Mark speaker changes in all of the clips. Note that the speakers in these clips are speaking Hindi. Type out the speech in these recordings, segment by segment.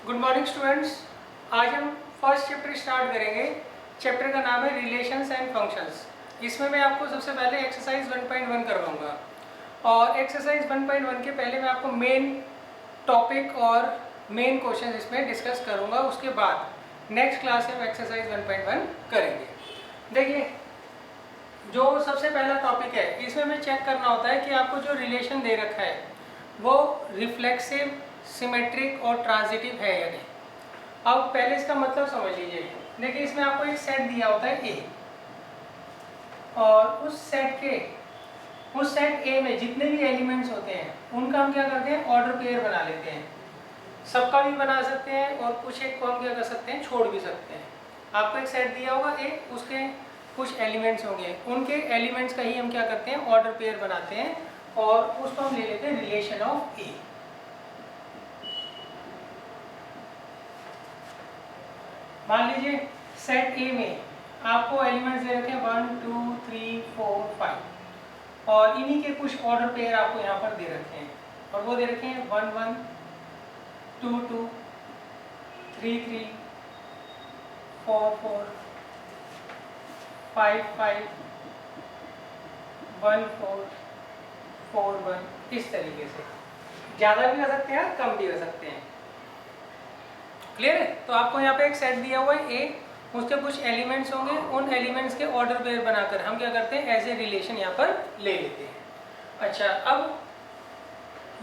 Speaker 1: Good morning students. आज हम फर्स्ट चैप्टर स्टार्ट करेंगे। चैप्टर का नाम है रिलेशंस एंड फंक्शंस। इसमें मैं आपको सबसे पहले एक्सरसाइज 1.1 करवाऊंगा और एक्सरसाइज 1.1 के पहले मैं आपको मेन टॉपिक और मेन क्वेश्चन इसमें डिस्कस करूंगा। उसके बाद नेक्स्ट क्लास में हम एक्सरसाइज 1.1 करेंगे। देखिए, जो सबसे पहला टॉपिक है इसमें हमें चेक करना होता है कि आपको जो रिलेशन दे रखा है वो रिफ्लेक्सिव, सिमेट्रिक और ट्रांजिटिव है या नहीं। अब पहले इसका मतलब समझ लीजिए। देखिए, इसमें आपको एक सेट दिया होता है ए, और उस सेट ए में जितने भी एलिमेंट्स होते हैं उनका हम क्या करते हैं, ऑर्डर पेयर बना लेते हैं। सबका भी बना सकते हैं और कुछ एक को हम क्या कर सकते हैं, छोड़ भी सकते हैं। आपको एक सेट दिया होगा ए, उसके कुछ एलिमेंट्स होंगे, उनके एलिमेंट्स का ही हम क्या करते हैं, ऑर्डर पेयर बनाते हैं और उसको हम ले लेते हैं रिलेशन ऑफ ए। मान लीजिए सेट ए में आपको एलिमेंट्स दे रखे हैं 1 2 3 4 5 और इन्हीं के कुछ ऑर्डर पेयर आपको यहाँ पर दे रखे हैं और वो दे रखे हैं 1 1 2 2 3 3 4 4 5 5 1 4 4 1। इस तरीके से ज़्यादा भी कर सकते हैं, कम भी कर सकते हैं। क्लियर है? तो आपको यहाँ पे एक सेट दिया हुआ है ए, उसके कुछ एलिमेंट्स होंगे, उन एलिमेंट्स के ऑर्डर पेयर बनाकर हम क्या करते हैं, एज ए रिलेशन यहाँ पर ले लेते हैं। अच्छा, अब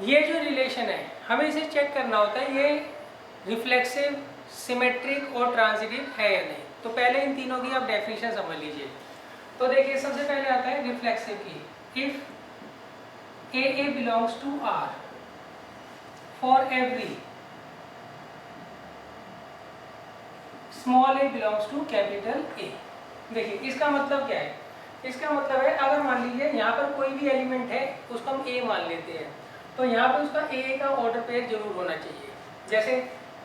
Speaker 1: ये जो रिलेशन है हमें इसे चेक करना होता है ये रिफ्लेक्सिव, सिमेट्रिक और ट्रांजिटिव है या नहीं। तो पहले इन तीनों की आप डेफिनेशन समझ लीजिए। तो देखिए, सबसे पहले आता है रिफ्लेक्सिव की। If A belongs to R for every small A belongs to capital A. देखिए, इसका मतलब क्या है, इसका मतलब है अगर मान लीजिए यहाँ पर कोई भी एलिमेंट है उसको हम ए मान लेते हैं, तो यहाँ पर उसका ए का ऑर्डर पेयर जरूर होना चाहिए। जैसे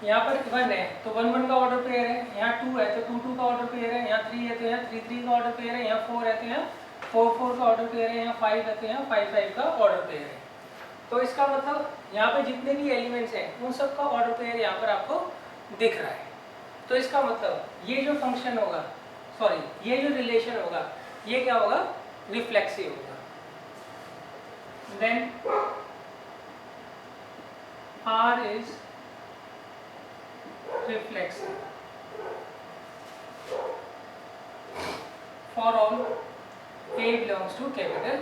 Speaker 1: यहाँ पर 1 है तो 1 1 का ऑर्डर पेयर है, यहाँ 2 है तो 2 2 का ऑर्डर पेयर है, यहाँ 3 है तो यहाँ 3 3 का ऑर्डर पेयर है, यहाँ 4 है तो यहाँ 4 4 का ऑर्डर पेयर है, यहाँ 5 है तो यहाँ 5 5 का ऑर्डर पेयर है। तो इसका मतलब यहाँ पर जितने भी एलिमेंट्स हैं उन सब का ऑर्डर पेयर यहाँ पर आपको दिख रहा है। तो इसका मतलब ये जो फंक्शन होगा, सॉरी ये जो रिलेशन होगा, ये क्या होगा, रिफ्लेक्सिव होगा। Then R is reflexive for all A belongs to capital A.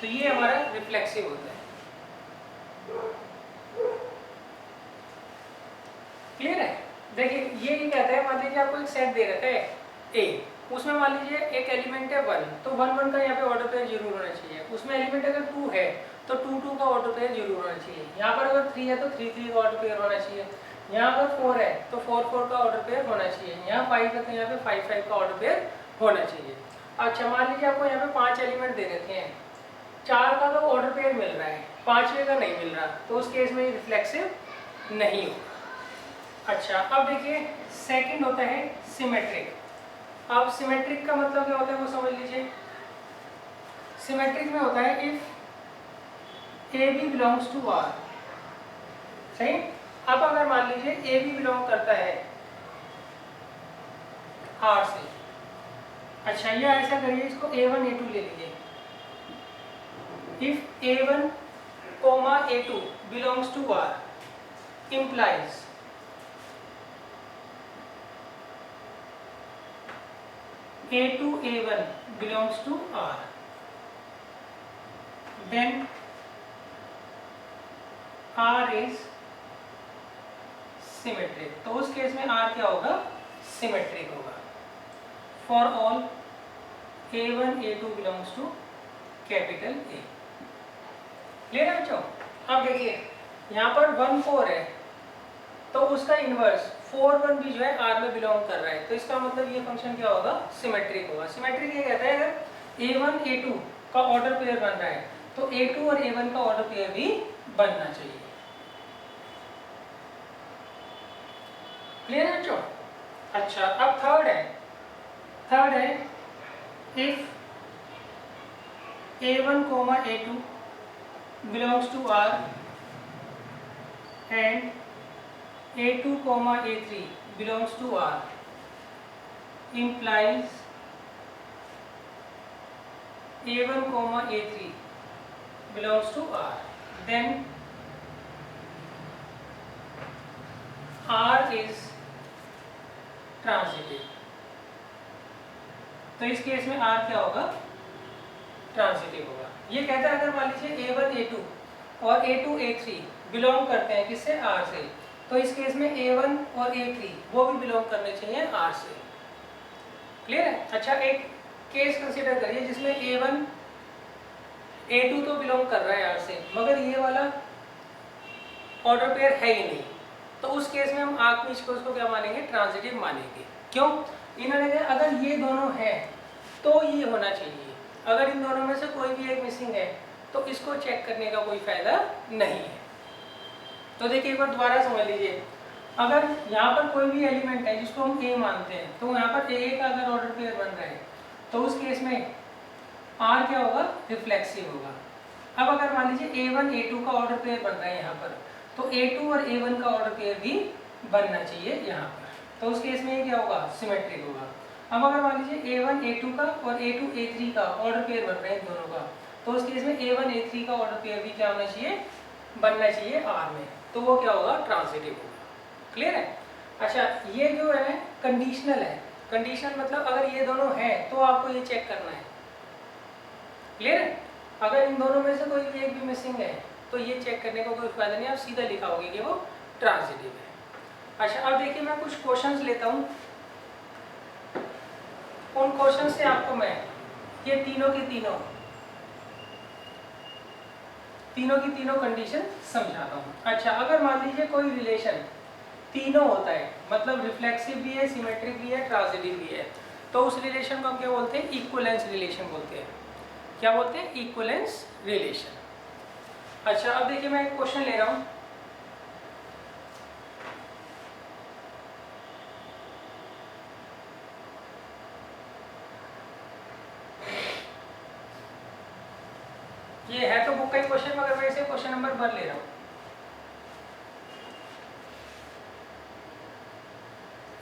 Speaker 1: तो ये हमारा रिफ्लेक्सिव होता है। क्लियर है? देखिए, ये कहता है, मान लीजिए आपको एक सेट दे रखा है ए, उसमें मान लीजिए एक एलिमेंट है 1, तो 1 1 का यहाँ पे ऑर्डर पेयर जरूर होना चाहिए। उसमें एलिमेंट अगर 2 है तो 2 2 का ऑर्डर पेयर जरूर होना चाहिए। यहाँ पर अगर 3 है तो 3 3 का ऑर्डर पेयर होना चाहिए। यहाँ पर 4 है तो 4 4 का ऑर्डर पेयर होना चाहिए। यहाँ 5 है तो यहाँ पे 5 5 का ऑर्डर पेयर होना चाहिए। अच्छा, मान लीजिए आपको यहाँ पे 5 एलिमेंट दे रखे हैं, 4 का तो ऑर्डर पेयर मिल रहा है, 5वें का नहीं मिल रहा, तो उस केस में रिफ्लेक्सिव नहीं होगा। अच्छा, अब देखिए सेकंड होता है सिमेट्रिक। अब सिमेट्रिक का मतलब क्या होता है वो समझ लीजिए। सिमेट्रिक में होता है if A B belongs to R. सही। अब अगर मान लीजिए ए बी बिलोंग करता है आर से, अच्छा ये ऐसा करिए, इसको A1 A2 ले लीजिए। If A1 A2 belongs to R implies A2 A1 belongs to R, then R is symmetric। तो उस केस में R क्या होगा, सिमेट्रिक होगा। For all A1 A2 belongs to capital A। Clear है बच्चों? अब देखिए यहाँ पर 1 4 है तो उसका इनवर्स 4 1 भी जो है R में बिलोंग कर रहा है, तो इसका मतलब ये फंक्शन क्या होगा, सिमेट्रिक होगा। सिमेट्रिक ये कहता है अगर A1 A2 का ऑर्डर पेयर बन रहा है तो A2 और A1 का ऑर्डर पेयर भी बनना चाहिए। क्लियर है बच्चों? अच्छा, अब थर्ड है if A1 A2 belongs to R and A2, A3 belongs to R implies A1, A3 belongs to R, then R is transitive। तो इस केस में R क्या होगा? ट्रांजिटिव होगा। ये कहता है अगर मान लीजिए A1, A2 और A2, A3 बिलोंग करते हैं किससे? R से, तो इस केस में A1 और A3 वो भी बिलोंग करने चाहिए R से। क्लियर है? अच्छा, एक केस कंसीडर करिए जिसमें A1, A2 तो बिलोंग कर रहा है R से, मगर ये वाला ऑर्डर पेयर है ही नहीं, तो उस केस में हम आखिरी को उसको क्या मानेंगे? ट्रांजिटिव मानेंगे। क्यों? इन्होंने कहा अगर ये दोनों हैं तो ये होना चाहिए, अगर इन दोनों में से कोई भी एक मिसिंग है तो इसको चेक करने का कोई फायदा नहीं है। तो देखिए एक बार दोबारा समझ लीजिए, अगर यहाँ पर कोई भी एलिमेंट है जिसको हम A मानते हैं, तो यहाँ पर A का अगर ऑर्डर पेयर बन रहा है तो उस केस में R क्या होगा? रिफ्लेक्सिव होगा। अब अगर मान लीजिए A1, A2 का ऑर्डर पेयर बन रहा है यहाँ पर, तो A2 और A1 का ऑर्डर पेयर भी बनना चाहिए यहाँ पर, तो उस केस में ये क्या होगा? सिमेट्रिक होगा। अब अगर मान लीजिए A1, A2 का और A2, A3 का ऑर्डर पेयर बन रहा है इन दोनों का, तो उस केस में A1, A3 का ऑर्डर पेयर भी क्या होना चाहिए? बनना चाहिए R में, तो वो क्या होगा? ट्रांजिटिव होगा। क्लियर है? अच्छा, ये जो है कंडीशनल है। कंडीशनल मतलब अगर ये दोनों हैं तो आपको ये चेक करना है। क्लियर है? अगर इन दोनों में से कोई भी एक भी मिसिंग है तो ये चेक करने का कोई फायदा नहीं, आप सीधा लिखाओगे कि वो ट्रांजिटिव है। अच्छा, अब देखिए मैं कुछ क्वेश्चंस लेता हूँ, उन क्वेश्चन से आपको मैं ये तीनों की तीनों कंडीशन समझाता हूँ। अच्छा, अगर मान लीजिए कोई रिलेशन तीनों होता है, मतलब रिफ्लेक्सिव भी है, सिमेट्रिक भी है, ट्रांजिटिव भी है, तो उस रिलेशन को हम क्या बोलते हैं? इक्विवेलेंस रिलेशन बोलते हैं। क्या बोलते हैं? Equivalence relation. अच्छा, अब देखिए मैं एक क्वेश्चन ले रहा हूँ, ये है तो बुक का ही क्वेश्चन, मगर मैं इसे क्वेश्चन नंबर 1 ले रहा हूँ।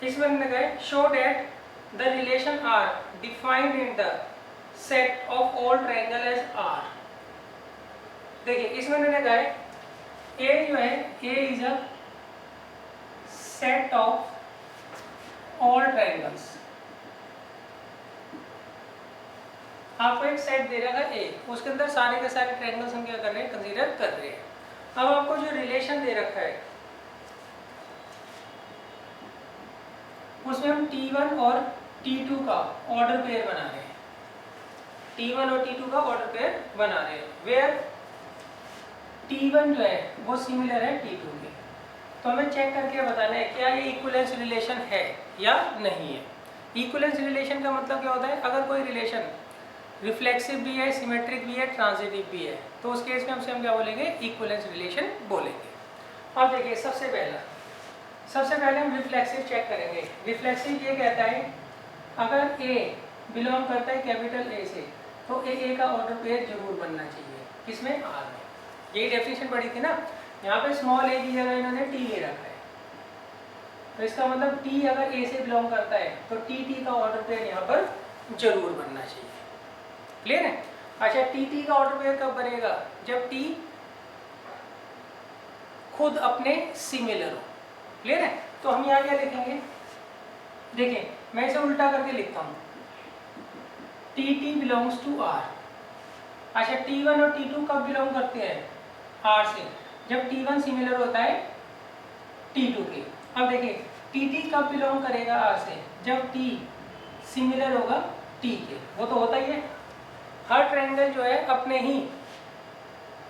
Speaker 1: इसमें हमने कहा show that the relation are defined in the set of all triangle as R. देखिए इसमें मैंने कहा है ए जो है, A is a set of all triangles. आपको एक सेट दे रखा है ए, उसके अंदर सारे के सारे ट्रायंगल्स हम क्या कर रहे हैं? कंसीडर कर रहे हैं। अब आपको जो रिलेशन दे रखा है उसमें हम T1 और T2 का ऑर्डर पेयर बना रहे हैं। T1 और T2 का ऑर्डर पेयर बना रहे हैं, वेयर T1 जो है वो सिमिलर है T2 के। तो हमें चेक करके बताना है क्या ये इक्विवेलेंस रिलेशन है या नहीं है। इक्विवेलेंस रिलेशन का मतलब क्या होता है? अगर कोई रिलेशन रिफ्लेक्सिव भी है, सिमेट्रिक भी है, ट्रांजिटिव भी है, तो उस केस में हम क्या बोलेंगे? इक्विवेलेंस रिलेशन बोलेंगे। अब देखिए सबसे पहले हम रिफ्लेक्सिव चेक करेंगे। रिफ्लेक्सिव ये कहता है अगर A बिलोंग करता है कैपिटल A से, तो A का ऑर्डर पेयर जरूर बनना चाहिए। किसमें? R में। यही डेफिनेशन पड़ी थी ना, यहाँ पे स्मॉल a की जगह इन्होंने T ले रखा है, तो इसका मतलब T अगर A से बिलोंग करता है तो T का ऑर्डर पेयर यहाँ पर जरूर बनना चाहिए। क्लियर है? अच्छा, T का ऑर्डर पेयर कब बनेगा? जब T खुद अपने सिमिलर हो। क्लियर है? तो हम यहाँ क्या लिखेंगे? देखिए मैं इसे उल्टा करके लिखता हूँ, T बिलोंग्स टू R। अच्छा, T1 और T2 कब बिलोंग करते हैं? R से, जब T1 सिमिलर होता है T2 के। अब देखिए T कब बिलोंग करेगा R से? जब T सिमिलर होगा T के। वो तो होता ही है, हर ट्रायंगल जो है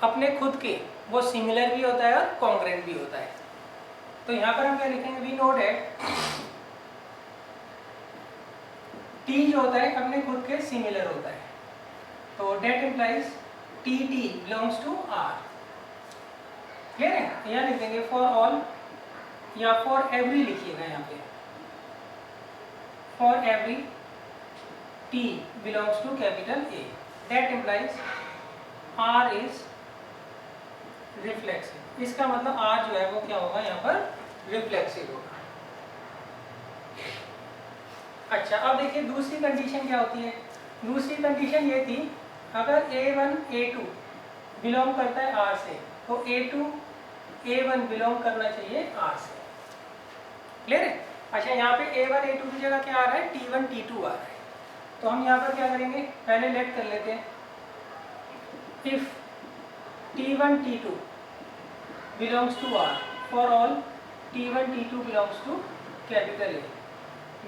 Speaker 1: अपने खुद के वो सिमिलर भी होता है और कॉन्ग्रुएंट भी होता है। तो यहाँ पर हम क्या लिखेंगे? वी नो दैट T जो होता है अपने खुद के सिमिलर होता है, तो that implies T belongs to R। Clear है? यहाँ लिखेंगे फॉर ऑल या फॉर एवरी लिखिएगा यहाँ पे, for every T belongs to capital A, that implies R is reflexive. इसका मतलब R जो है वो क्या होगा? यहाँ पर रिफ्लेक्सिव होगा। अच्छा, अब देखिए दूसरी कंडीशन क्या होती है। दूसरी कंडीशन ये थी, अगर A1 A2 बिलोंग करता है R से, तो A2 A1 बिलोंग करना चाहिए R से। क्लियर है? अच्छा, यहाँ पे A1 A2 की जगह क्या आ रहा है, T1 T2 आ रहा है। तो हम यहाँ पर क्या करेंगे, पहले लेट कर लेते हैं। If T1 T2 belongs to R for all T1 T2 belongs to capital A,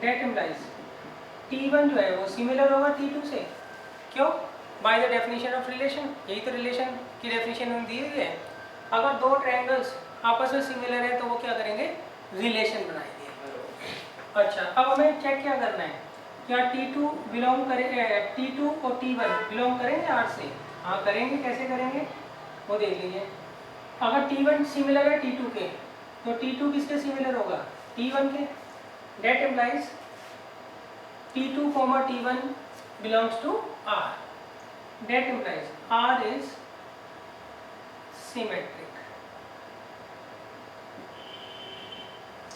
Speaker 1: that implies T1 जो है वो सिमिलर होगा T2 से। क्यों? By the definition of relation, यही तो रिलेशन की डेफिनेशन दी हुई है। अगर दो ट्रायंगल्स आपस में सिमिलर है तो वो क्या करेंगे, रिलेशन बनाएंगे। अच्छा, अब हमें चेक क्या करना है, क्या T2 बिलोंग करेंगे, T2 और T1 बिलोंग करेंगे R से? हाँ करेंगे। कैसे करेंगे वो देख लीजिए। अगर T1 सिमिलर है T2 के, तो T2 किसके सिमिलर होगा, T1 के। Date implies T2, T1 belongs to R. That implies R is symmetric.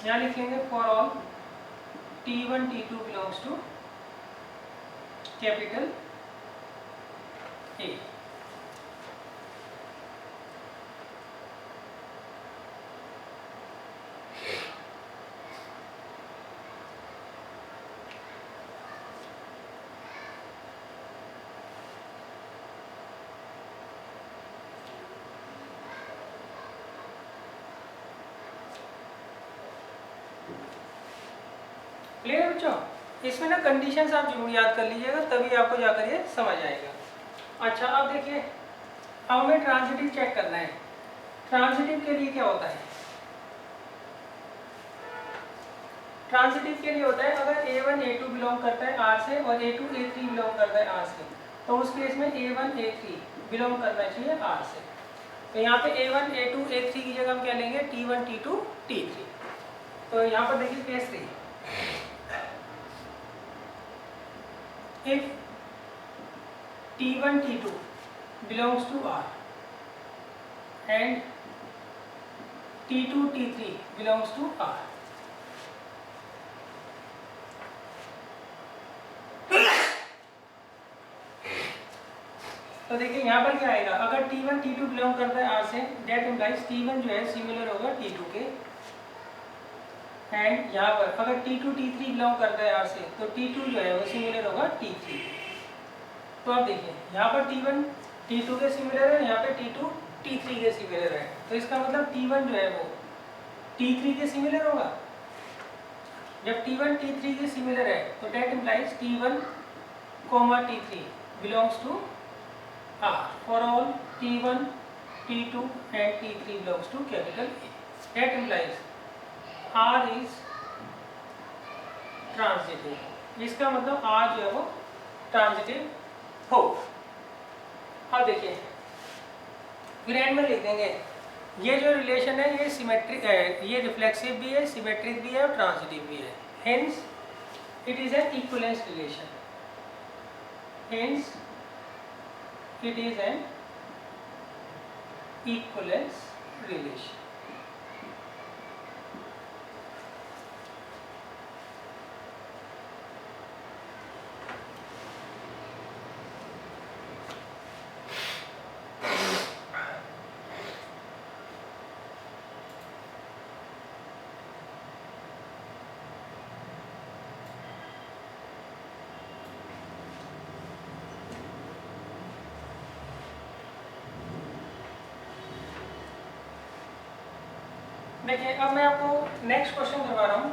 Speaker 1: यहाँ लिख लेंगे for all T1 T2 belongs to capital A. Clear है बच्चों? इसमें ना कंडीशंस आप जरूर याद कर लीजिएगा, तभी आपको जाकर ये समझ आएगा। अच्छा, अब देखिए, अब हमें ट्रांजिटिव चेक करना है। ट्रांजिटिव के लिए क्या होता है, ट्रांजिटिव के लिए होता है अगर A1 A2 बिलोंग करता है R से और A2 A3 बिलोंग करता है R से, तो उस केस में A1 A3 बिलोंग करना चाहिए R से। तो यहाँ पे A1 A2 A3 की जगह हम क्या लेंगे, T1 T2 T3। तो यहाँ पर देखिए case 3, if T1 T2 belongs to R and T2 T3 belongs to R, तो देखिए यहाँ पर क्या आएगा, अगर T1 T2 बिलोंग करता है R से, डेट इम्प्लाइज T1 जो है सिमिलर होगा T2 के, एंड यहाँ पर अगर T2 T3 बिलोंग करता है R से, तो T2 जो है वो सिमिलर होगा T3। तो आप देखिए यहाँ पर T1 T2 के सिमिलर है, यहाँ पे T2 T3 के सिमिलर है, तो इसका मतलब T1 जो है वो T3 के सिमिलर होगा। जब T1 T3 के सिमिलर है तो that implies T1, T3 belongs to R for all T1 T2 and T3 belongs to capital A. That implies R is transitive. इसका मतलब R जो है वो ट्रांजिटिव हो। अब देखिए फिर एंड में लिख देंगे, ये जो रिलेशन है ये सिमेट्रिक है, ये रिफ्लेक्सिव भी है, सिमेट्रिक भी है और ट्रांजिटिव भी है। Hence it is an equivalence relation. Hence it is an equivalence relation. देखिए अब मैं आपको नेक्स्ट क्वेश्चन करवा रहा हूँ।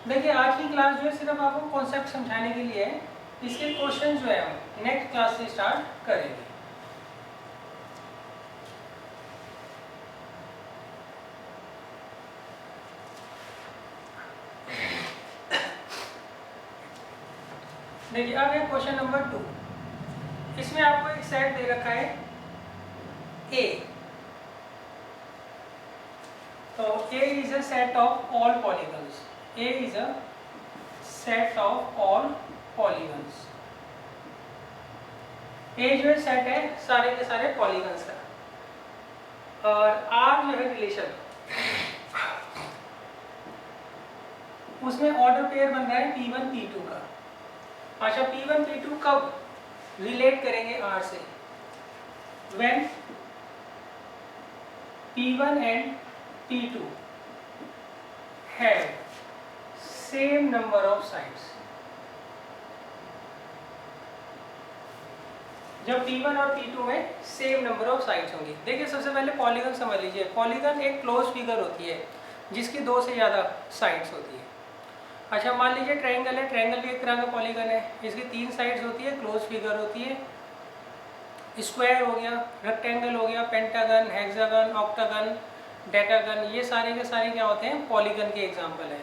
Speaker 1: देखिए आज की क्लास जो है सिर्फ आपको कॉन्सेप्ट समझाने के लिए है, इसके क्वेश्चन जो है हम नेक्स्ट क्लास से स्टार्ट करेंगे। देखिए अब है क्वेश्चन नंबर 2। इसमें आपको एक सेट दे रखा है A। तो A is a set of all polygons. A is a set of all polygons. A जो है सेट है सारे के सारे पॉलीगन्स का, और R जो है रिलेशन। उसमें ऑर्डर पेयर बन रहा है P1 P2 का। अच्छा, P1 P2 कब रिलेट करेंगे R से? When P1 and P2 have same number of sides। जब P1 और P2 में सेम नंबर ऑफ साइड्स होंगी। देखिए सबसे पहले पॉलीगन समझ लीजिए। पॉलीगन एक क्लोज फिगर होती है जिसकी 2 से ज़्यादा साइड्स होती है। अच्छा, मान लीजिए ट्रायंगल है, ट्रायंगल भी एक तरह का पॉलीगन है, इसकी 3 साइड्स होती है, क्लोज फिगर होती है। स्क्वायर हो गया, रेक्टेंगल हो गया, पेंटागन, हेक्सागन, ऑक्टागन, डेकागन, ये सारे के सारे क्या होते हैं? पॉलीगन के एग्जाम्पल है।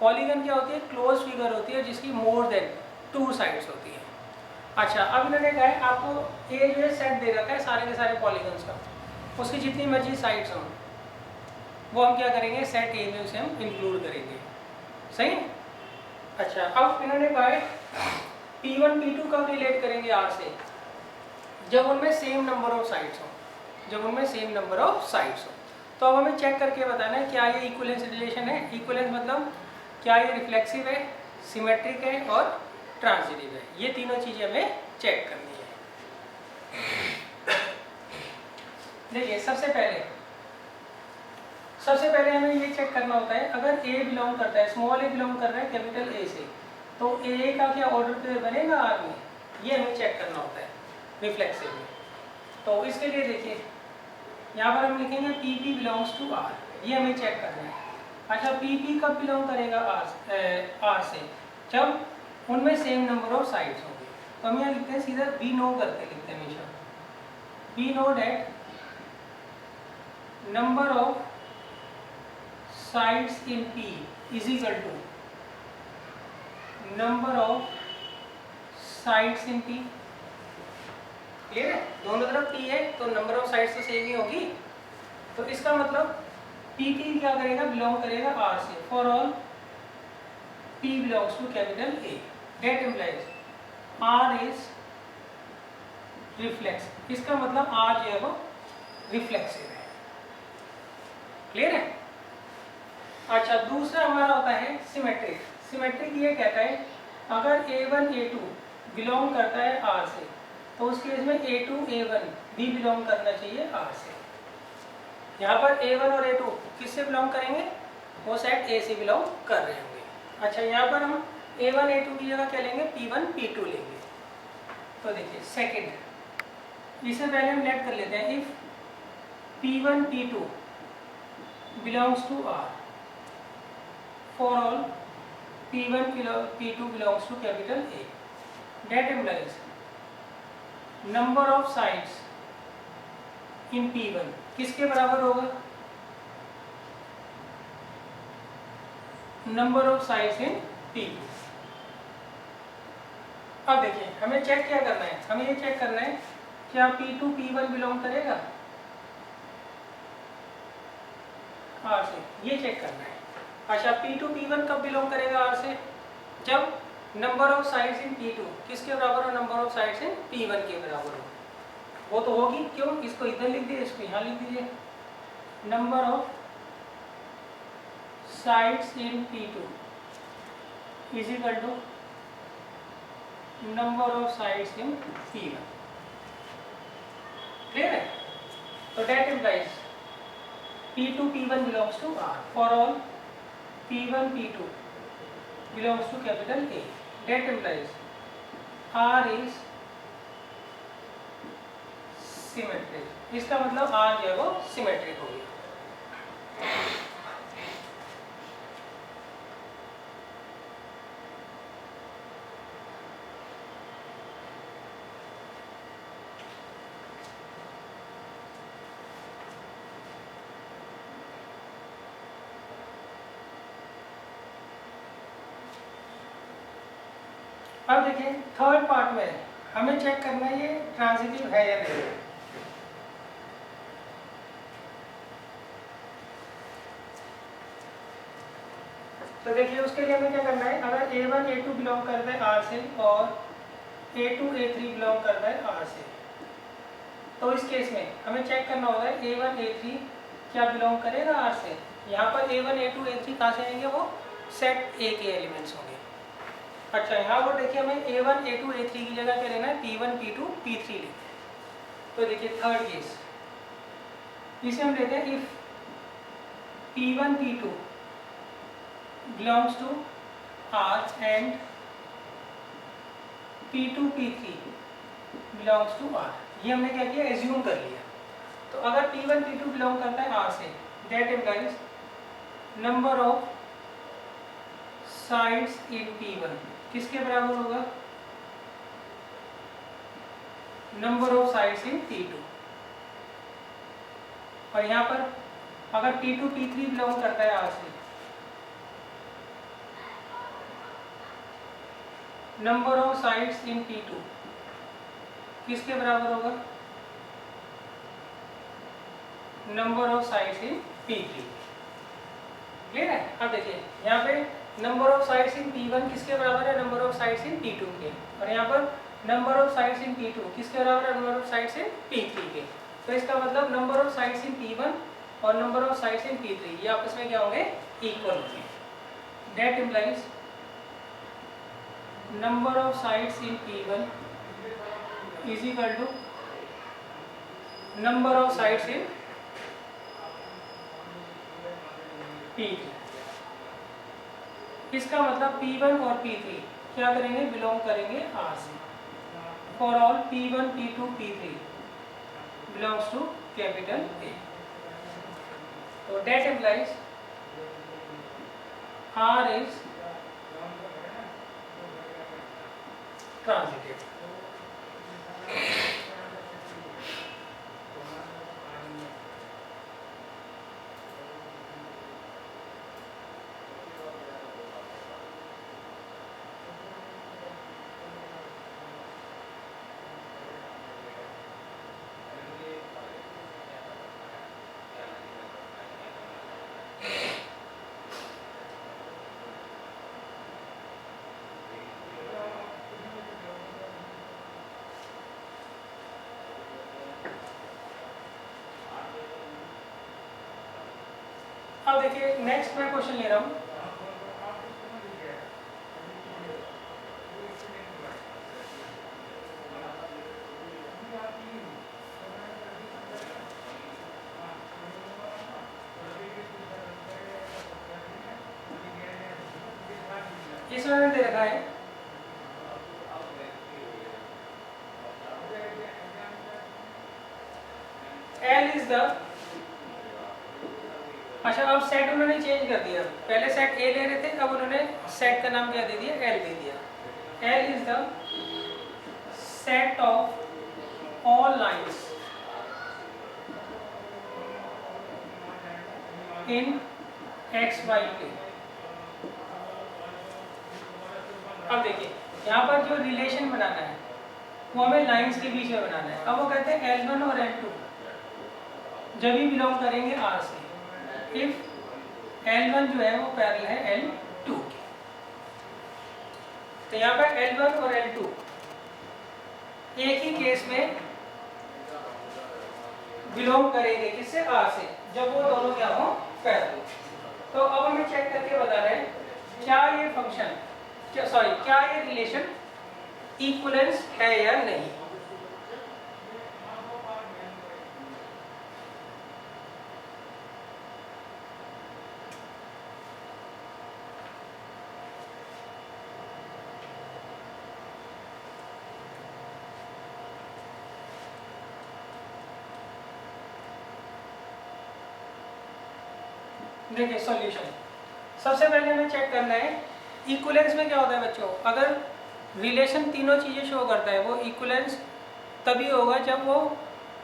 Speaker 1: पॉलीगन क्या होती है? क्लोज फिगर होती है जिसकी मोर देन 2 साइड्स होती है। अच्छा, अब इन्होंने कहा है आपको ए जो है सेट दे रखा है सारे के सारे पॉलीगन्स का, उसकी जितनी मर्जी साइड्स हों वो हम क्या करेंगे? सेट ए में उसे हम इंक्लूड करेंगे। सही है? अच्छा, अब इन्होंने कहा है P1 P2 कब रिलेट करेंगे R से? जब उनमें सेम नंबर ऑफ साइड्स हो। जब उनमें सेम नंबर ऑफ साइड्स हो। तो अब हमें चेक करके बताना है क्या ये इक्विवेलेंस रिलेशन है। इक्विवेलेंस मतलब क्या ये रिफ्लेक्सिव है, सिमेट्रिक है और ट्रांजिटिव है। ये तीनों चीजें हमें चेक करनी है। देखिए सबसे पहले हमें ये चेक करना होता है, अगर A बिलोंग करता है, स्मॉल a बिलोंग कर रहा है कैपिटल A से, तो A का क्या ऑर्डर पेयर बनेगा R में? ये हमें चेक करना होता है रिफ्लेक्सिव में। तो इसके लिए देखिए यहाँ पर हम लिखेंगे PP बिलोंग्स टू R, ये हमें चेक करना है। अच्छा, PP कब बिलोंग करेगा R से? जब उनमें सेम नंबर ऑफ साइड्स होंगे। तो हम यहाँ लिखते हैं सीधा वी नो करके लिखते हैं हमेशा। We know that number of sides in P is equal to number of sides in P। Clear है? दोनों तरफ P है तो नंबर ऑफ साइड्स तो सेम ही होगी। तो इसका मतलब PP क्या करेगा? बिलोंग करेगा R से। For all P belongs to capital A, that implies R is reflexive। इसका मतलब R जो है वो रिफ्लेक्सिव है। क्लियर है? अच्छा, दूसरा हमारा होता है सिमेट्रिक। सिमेट्रिक ये कहता है अगर A1 A2 बिलोंग करता है R से, तो उस केस में A2 A1 भी बिलोंग करना चाहिए R से। यहाँ पर A1 और A2 किससे बिलोंग करेंगे? वो सेट A से बिलोंग कर रहे होंगे। अच्छा, यहाँ पर हम A1 A2 की जगह क्या लेंगे? P1 P2 लेंगे। तो देखिए सेकंड, इसे पहले हम लेट कर लेते हैं। If P1 P2 belongs to R, for all P1 P2 belongs to capital A, that implies number of sides in P1 किसके बराबर होगा? Number of sides in P2। अब देखिए हमें चेक क्या करना है? हमें ये चेक करना है क्या P2 P1 बिलोंग करेगा R से, ये चेक करना है। अच्छा, P2 P1 कब बिलोंग करेगा R से? जब number of sides in P2 किसके बराबर हो? Number of sides in P1 के बराबर हो। वो तो होगी, क्यों? इसको इधर लिख दिए, इसको यहाँ लिख दीजिए। Number of sides in P2 is equal to number of sides in P1। Clear है? तो that implies P2 P1 belongs to R, for all P1 P2 belongs to capital A, that implies R is symmetric. इसका मतलब R जो है वो सिमेट्रिक हो गया। अब देखिए थर्ड पार्ट में हमें चेक करना है ये ट्रांजिटिव है या नहीं। तो देखिए उसके लिए हमें क्या करना है? अगर A1 A2 बिलोंग करता है R से और A2 A3 बिलोंग करता है R से, तो इस केस में हमें चेक करना होगा A1 A3 क्या बिलोंग करेगा R से। यहाँ पर A1 A2 A3 कहाँ से आएंगे? वो सेट ए के एलिमेंट्स होंगे। अच्छा यहाँ पर देखिए हमें A1 A2 A3 की जगह क्या लेना है, P1 P2 P3 लेना है। तो देखिए थर्ड केस, इसे हम लेते हैं if P1 P2 belongs to R and P2 P3 belongs to R। ये हमने क्या किया, एज्यूम कर लिया। तो अगर P1 P2 बिलोंग करता है R से, that implies number of sides in P1 किसके बराबर होगा, number of sides in P2। और यहाँ पर अगर P2 P3 बिलोंग करता है R से, number of sides in P2 किसके बराबर होगा, number of sides in P3। Clear है। अब देखिए यहाँ पे number of sides in P1 किसके बराबर है, number of sides in P2 के, और यहाँ पर number of sides in P2 किसके बराबर है, number of sides in P3 के। तो इसका मतलब number of sides in P1 और number of sides in P3 ये आपस में क्या होंगे, इक्वल होंगे। That implies number of sides in P1 is equal to number of sides in P3। इसका मतलब P1 और P3 क्या करेंगे, बिलोंग करेंगे R से। For all P1 P2 P3 belongs to capital A। तो that implies R is transitive. अब देखिए नेक्स्ट मैं क्वेश्चन ले रहा हूँ। इसमें मैंने दे रखा है L इज द, अच्छा अब सेट उन्होंने चेंज कर दिया, पहले सेट A ले रहे थे, अब उन्होंने सेट का नाम क्या दे दिया, L दे दिया। L is the set of all lines in XY plane. अब देखिए यहाँ पर जो रिलेशन बनाना है वो हमें लाइंस के बीच में बनाना है। अब वो कहते हैं L1 और L2 जब भी बिलोंग करेंगे R से, इफ L1 जो है वो पैरेलल है L2 के। तो यहाँ पर L1 और L2 एक ही केस में बिलोंग करेंगे किससे, R से, जब वो दोनों क्या हो, पैरेलल। तो अब हमें चेक करके बता रहे हैं क्या ये फंक्शन, क्या ये रिलेशन इक्विवेलेंस है या नहीं। देखिए सॉल्यूशन, सबसे पहले हमें चेक करना है इक्विवेलेंस में क्या होता है बच्चों। अगर रिलेशन तीनों चीज़ें शो करता है वो इक्विवेलेंस तभी होगा जब वो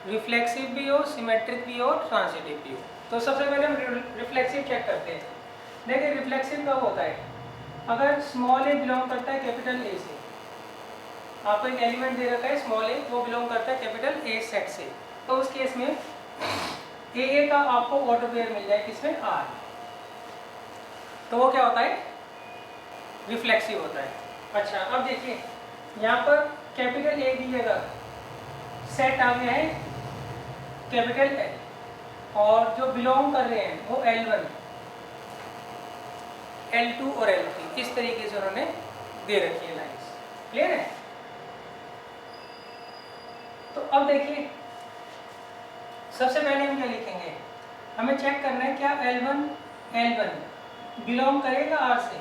Speaker 1: रिफ्लेक्सिव भी हो, सिमेट्रिक भी हो, ट्रांजिटिव भी हो। तो सबसे पहले हम रिफ्लेक्सिव चेक करते हैं। देखिए रिफ्लेक्सिव कब होता है, अगर स्मॉल a बिलोंग करता है कैपिटल A से, आपको एक एलिमेंट दे रखा है स्मॉल a, वो बिलोंग करता है कैपिटल A सेट से, तो उस केस में A का आपको ऑर्डर पेयर मिल जाए किसमें, R, तो वो क्या होता है, रिफ्लेक्सिव होता है। अच्छा अब देखिए यहाँ पर कैपिटल A की जगह सेट आ गया है कैपिटल L, और जो बिलोंग कर रहे हैं वो L1, L2 और L3 इस तरीके से उन्होंने दे रखी है लाइन्स। क्लियर है? तो अब देखिए सबसे पहले हम क्या लिखेंगे, हमें चेक करना है क्या L1 बिलोंग करेगा R से।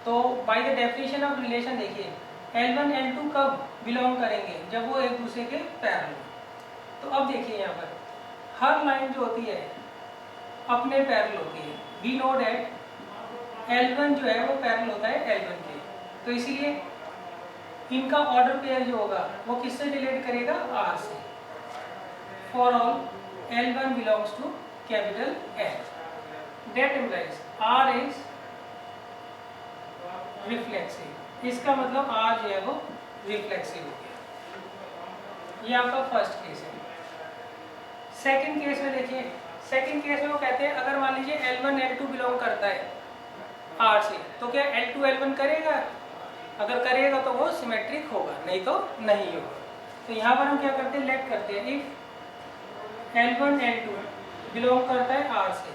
Speaker 1: तो by the definition of relation देखिए L1 L2 कब बिलोंग करेंगे, जब वो एक दूसरे के पैरेलल हो। तो अब देखिए यहाँ पर हर लाइन जो होती है अपने पैरेलल होती है। वी नो दैट L1 जो है वो पैरेलल होता है L1 के, तो इसीलिए इनका ऑर्डर पेयर जो होगा वो किससे रिलेट करेगा, R से। For all L1 belongs to capital L, that implies R is reflexive. इसका मतलब R जो है वो रिफ्लेक्सिव हो गया। ये आपका फर्स्ट केस है। सेकंड केस में देखिए, सेकंड केस में वो कहते हैं अगर मान लीजिए L1 L2 बिलोंग करता है R से, तो क्या L2 L1 करेगा? अगर करेगा तो वो सिमेट्रिक होगा, नहीं तो नहीं होगा। तो यहाँ पर हम क्या करते हैं, लेट करते हैं इफ L1 L2 बिलोंग करता है R से,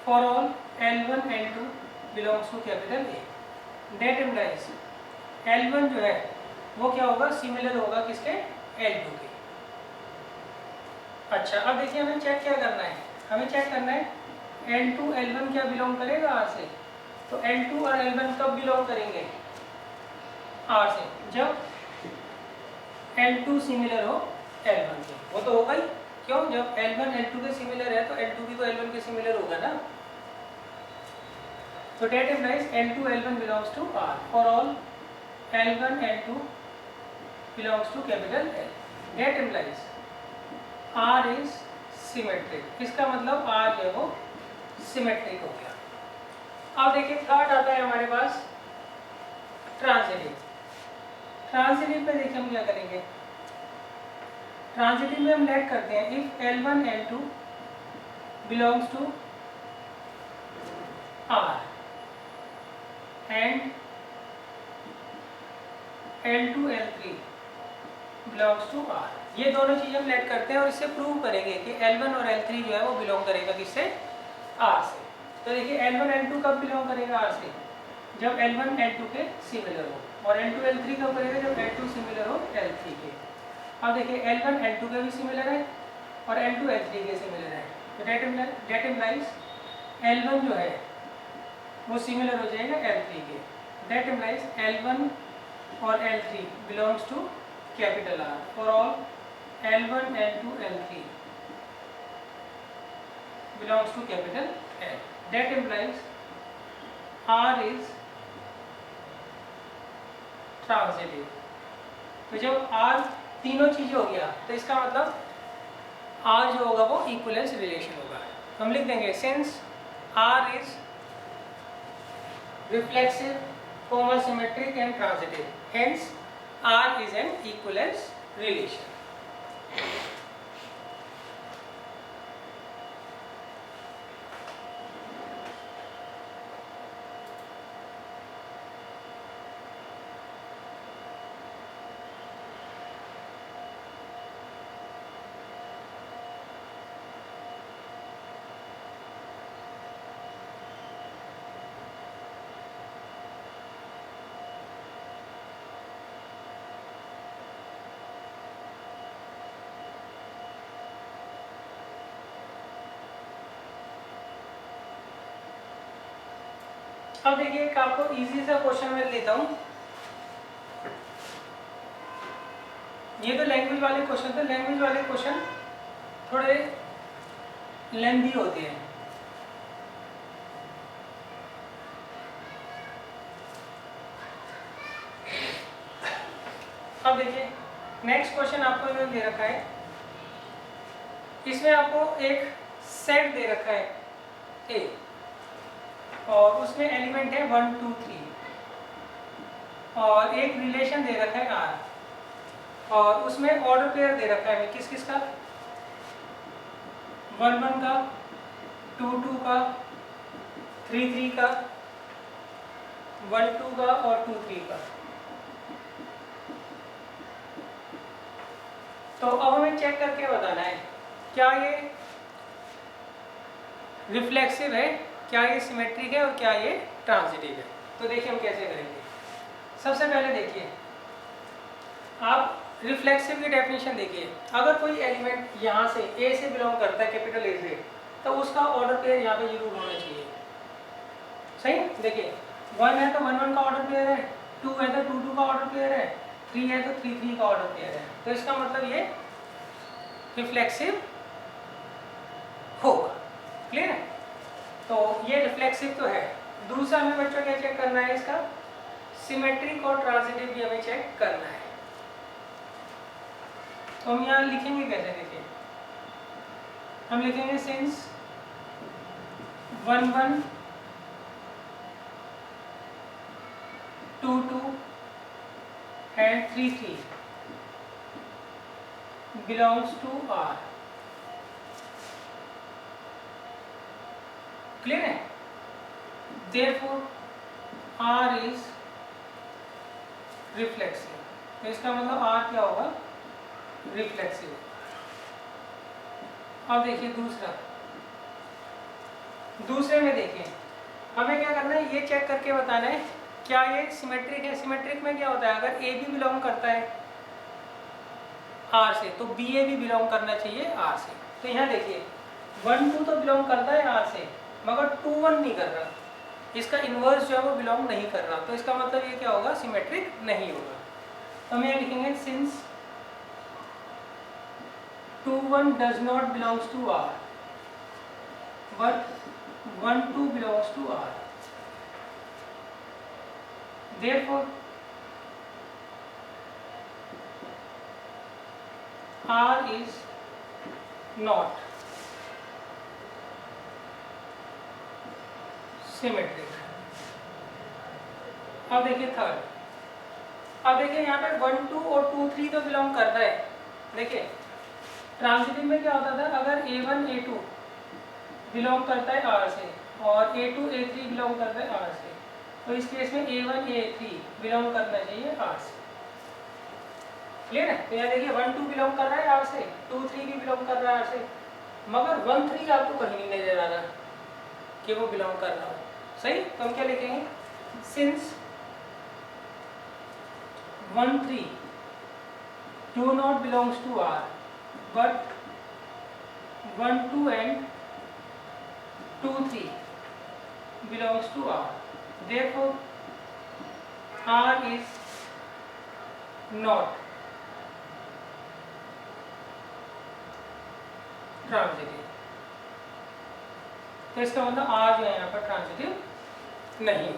Speaker 1: for all L1 L2 belongs to capital A, that implies L1 जो है वो क्या होगा, सिमिलर होगा किसके, L2 के। अच्छा अब देखिए हमें चेक क्या करना है, हमें चेक करना है L2 L1 क्या बिलोंग करेगा R से। तो L2 और L1 कब बिलोंग करेंगे R से, जब L2 सिमिलर हो L1 के। वो तो होगा ही, क्यों, जब L1 L2 के सिमिलर है तो L2 भी तो L1 के सिमिलर होगा ना। तो that implies L2 L1 belongs to R, for all L1 L2 belongs to capital L, that implies R is symmetric। इसका मतलब R जो है वो सिमेट्रिक हो गया। अब देखिए थर्ड आता है हमारे पास ट्रांजिटिव। ट्रांजिटिव पे देखिए हम क्या करेंगे, ट्रांजिटिव में हम लेट करते हैं if L1 L2 belongs to R and L2 L3 belongs to R। ये दोनों चीज़ हम लेट करते हैं और इससे प्रूव करेंगे कि L1 और L3 जो है वो बिलोंग करेगा किससे, R से। तो देखिए L1 L2 कब बिलोंग करेगा R से, जब L1 L2 के सिमिलर हो, और L2 L3 कब करेगा, जब L2 सिमिलर हो L3 के। अब देखिए L1 L2 के भी सिमिलर है और L2 L3 के सिमिलर है, तो डेट इम्प्लाइज L1 जो है वो सिमिलर हो जाएगा L3 के, दैट इम्प्लाइज L1 और L3 belongs to capital R, for all L1 L2 L3 belongs to capital L, that implies R is transitive. तो जब R तीनों चीजें हो गया तो इसका मतलब R जो होगा वो इक्विवेलेंस रिलेशन होगा। हम लिख देंगे since R is reflexive, symmetric and transitive, hence R is an equivalence relation। अब देखिए एक आपको इजी सा क्वेश्चन मैं लेता हूँ, ये तो लैंग्वेज वाले क्वेश्चन थे। लैंग्वेज वाले क्वेश्चन थोड़े लेंथी होते हैं। अब देखिए नेक्स्ट क्वेश्चन आपको इन्होंने दे रखा है, इसमें आपको एक सेट दे रखा है A और उसमें एलिमेंट है 1 2 3 और एक रिलेशन दे रखा है R और उसमें ऑर्डर पेयर दे रखा है किस किस का, 1 1 का, 2 2 का, 3 3 का, 1 2 का और 2 3 का। तो अब हमें चेक करके बताना है क्या ये रिफ्लेक्सिव है क्या ये सिमेट्रिक है और क्या ये ट्रांजिटिव है। तो देखिए हम कैसे करेंगे। सबसे पहले देखिए आप रिफ्लेक्सिव की डेफिनेशन देखिए। अगर कोई एलिमेंट यहाँ से ए से बिलोंग करता है, कैपिटल ए से, तो उसका ऑर्डर पेयर यहाँ पे जरूर होना चाहिए। सही, देखिए 1 है तो 1 1 का ऑर्डर पेयर है, 2 है तो 2 2 का ऑर्डर पेयर है, 3 है तो 3 3 का ऑर्डर पेयर है। तो इसका मतलब ये रिफ्लेक्सिव होगा। क्लियर है? तो ये रिफ्लेक्सिव तो है। दूसरा हमें बच्चों क्या चेक करना है, इसका सिमेट्रिक और ट्रांजिटिव भी हमें चेक करना है। तो हम यहाँ लिखेंगे कैसे, देखिए हम लिखेंगे since 1 1 2 2 and 3 3 belongs to R। Clear है? therefore R is reflexive। तो इसका मतलब R क्या होगा, रिफ्लेक्सिव। अब देखिए दूसरे में देखिए हमें क्या करना है, ये चेक करके बताना है क्या ये सिमेट्रिक है। सिमेट्रिक में क्या होता है, अगर ए भी बिलोंग करता है आर से तो बी ए भी बिलोंग करना चाहिए आर से। तो यहाँ देखिए 1 2 तो बिलोंग करता है आर से, मगर 2 1 नहीं कर रहा, इसका इन्वर्स जो है वो बिलोंग नहीं कर रहा। तो इसका मतलब ये क्या होगा, सिमेट्रिक नहीं होगा। तो हम यहाँ लिखेंगे since 2 1 does not belongs to R but 1 2 belongs to R, therefore R is not symmetric। अब देखिए थर्ड, अब देखिए यहाँ पे 1 2 और 2 3 तो बिलोंग करता है। देखिए ट्रांजिटिव में क्या होता था, अगर A1 A2 बिलोंग करता है R से और A2 A3 बिलोंग करता है R से, तो इस केस में A1 A3 बिलोंग करना चाहिए R से। क्लियर है? तो यहाँ देखिए 1 2 बिलोंग कर रहा है R से, 2 3 भी बिलोंग कर रहा है R से, मगर 1 3 आपको कहीं नहीं नजर आ रहा कि वो बिलोंग कर रहा हो। सही, तो हम क्या लिखेंगे, since 1 3 do not belongs to R but 1 2 and 2 3 belongs to R, therefore R is not transitive. तो इसका मतलब R जो है यहाँ पर ट्रांजिटिव नहीं।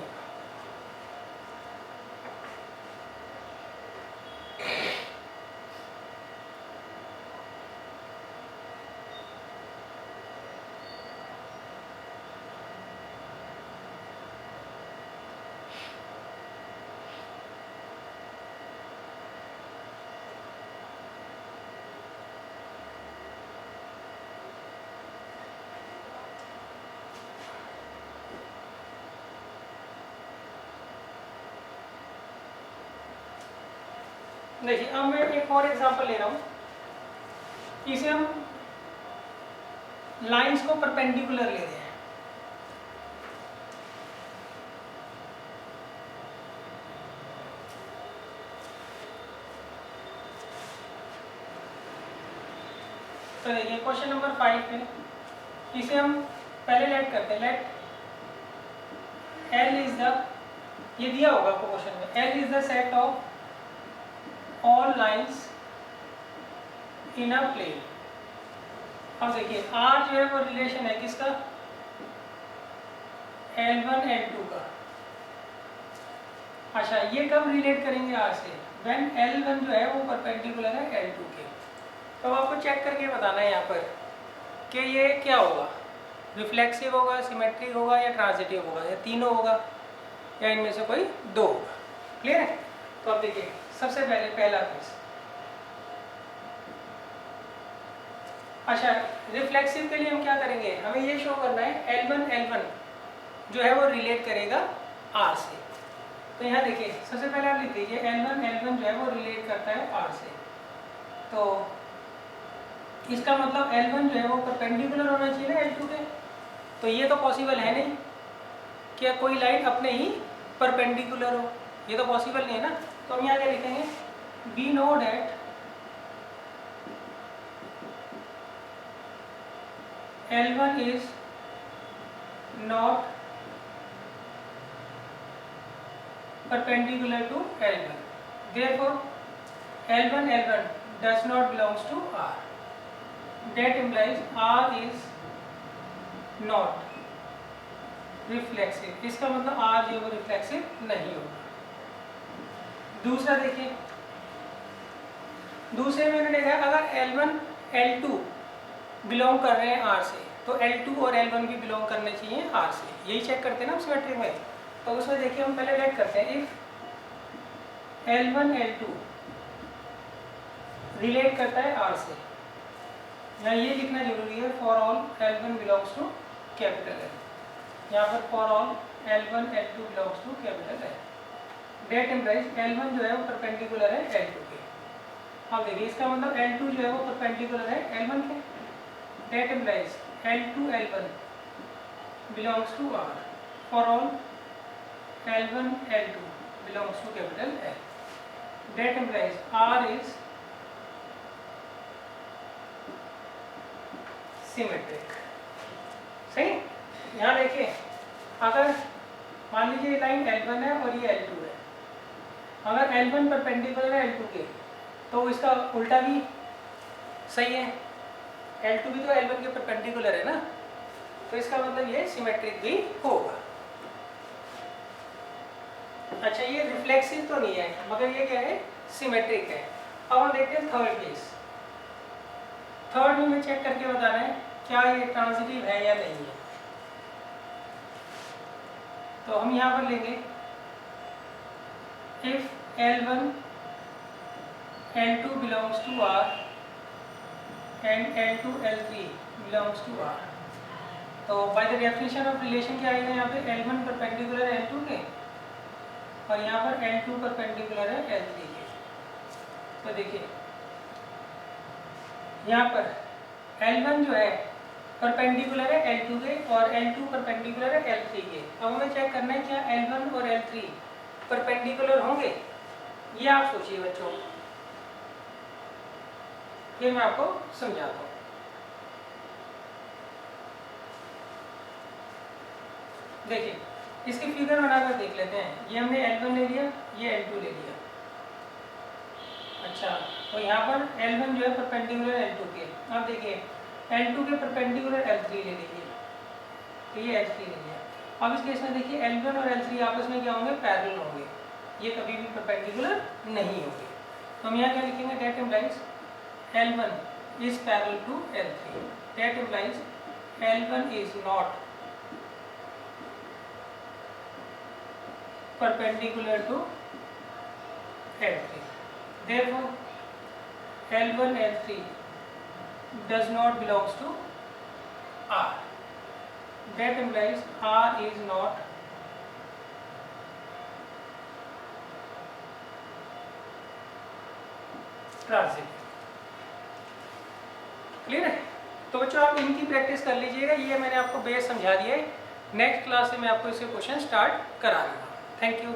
Speaker 1: देखिए अब मैं एक और एग्जांपल ले रहा हूँ, इसे हम लाइंस को परपेंडिकुलर ले रहे हैं। तो देखिए क्वेश्चन नंबर 5 में इसे हम पहले लेट करते हैं, लेट L इज द, ये दिया होगा आपको क्वेश्चन में, L is the set of all lines in a plane। अब देखिए R जो है वो रिलेशन है किसका, L1 L2 का। अच्छा ये कब रिलेट करेंगे R से, when L1 जो है वो परपेंडिकुलर है L2 के। तो आपको चेक करके बताना है यहाँ पर कि ये क्या होगा, रिफ्लेक्सिव होगा, सिमेट्रिक होगा या ट्रांजिटिव होगा, या तीनों होगा या इनमें से कोई दो होगा। क्लियर है? तो अब देखिए सबसे पहले पहला केस, अच्छा रिफ्लेक्सिव के लिए हम क्या करेंगे, हमें ये शो करना है L1 जो है वो रिलेट करेगा R से। तो यहाँ देखिए सबसे पहले आप लिख दीजिए L1 जो है वो रिलेट करता है R से। तो इसका मतलब L1 जो है वो परपेंडिकुलर होना चाहिए ना L2 के। तो ये तो पॉसिबल है नहीं कि कोई लाइन अपने ही परपेंडिकुलर हो, ये तो पॉसिबल नहीं है ना। तो हम यहाँ क्या लिखेंगे, we know that L1 is not perpendicular to L1, therefore L1 does not belongs to R. That implies R is not reflexive, इसका मतलब R जो है वो रिफ्लेक्सिव नहीं होगा। दूसरा देखिए, दूसरे में मैंने देखा अगर L1 L2 बिलोंग कर रहे हैं R से, तो L2 और L1 भी बिलोंग करने चाहिए R से, यही चेक करते हैं ना सिमेट्रिक में। तो उसमें देखिए हम पहले लेट करते हैं, इफ L1 L2 रिलेट करता है R से, यहाँ ये लिखना जरूरी है, for all L1 belongs to capital L, यहाँ पर for all L1 L2 belongs to capital L, that implies L1 जो है वो परपेंडिकुलर है L2 के। अब देखिए इसका मतलब L2 जो है वो परपेंडिकुलर है L1 के, date implies L2 L1 belongs to R, for all L1 L2 belongs to capital L, that implies R is symmetric। सही। यहाँ देखिए अगर मान लीजिए लाइन L1 है और ये L2 है, अगर L1 परपेंडिकुलर है L2 के तो इसका उल्टा भी सही है, L2 भी तो L1 के परपेंडिकुलर है ना, तो इसका मतलब ये सिमेट्रिक भी होगा। अच्छा ये रिफ्लेक्सिव तो नहीं है मगर ये क्या है, सिमेट्रिक है। अब हम देखते हैं थर्ड केस। थर्ड में मैं चेक करके बता रहे हैं क्या ये ट्रांजिटिव है या नहीं है। तो हम यहाँ पर लेंगे if L1 L2 belongs to R and L2 L3 belongs to R, तो by the definition of relation क्या आएगा यहाँ पे, L1 परपेंडिकुलर है L2 के और यहाँ पर L2 परपेंडिकुलर है L3 के। तो देखिए यहाँ पर L1 जो है परपेंडिकुलर है L2 के और L2 परपेंडिकुलर है L3 के। अब हमें चेक करना है क्या L1 और L3 परपेंडिकुलर होंगे, ये आप सोचिए बच्चों, फिर मैं आपको समझाता हूँ। देखिए इसकी फिगर बनाकर देख लेते हैं, ये हमने L1 ले लिया, ये L2 ले लिया। अच्छा तो यहाँ पर L1 जो है परपेंडिकुलर L2 के, अब देखिए L2 के परपेंडिकुलर L3 ले लीजिए, तो ये L3 ले लिया। अब इस केस में देखिए L1 और L3 आपस में क्या होंगे, पैरेलल होंगे, ये कभी भी परपेंडिकुलर नहीं होंगे। तो हम यहाँ क्या लिखेंगे, date implies L1 is parallel to L3, that implies L1 is not perpendicular to L3, therefore L1 L3 does not belongs to R, that implies R is not transitive। Clear है। तो बच्चों आप इनकी प्रैक्टिस कर लीजिएगा, ये मैंने आपको बेस समझा दिया है। नेक्स्ट क्लास से मैं आपको इसके क्वेश्चन स्टार्ट करा दूँगा। Thank you.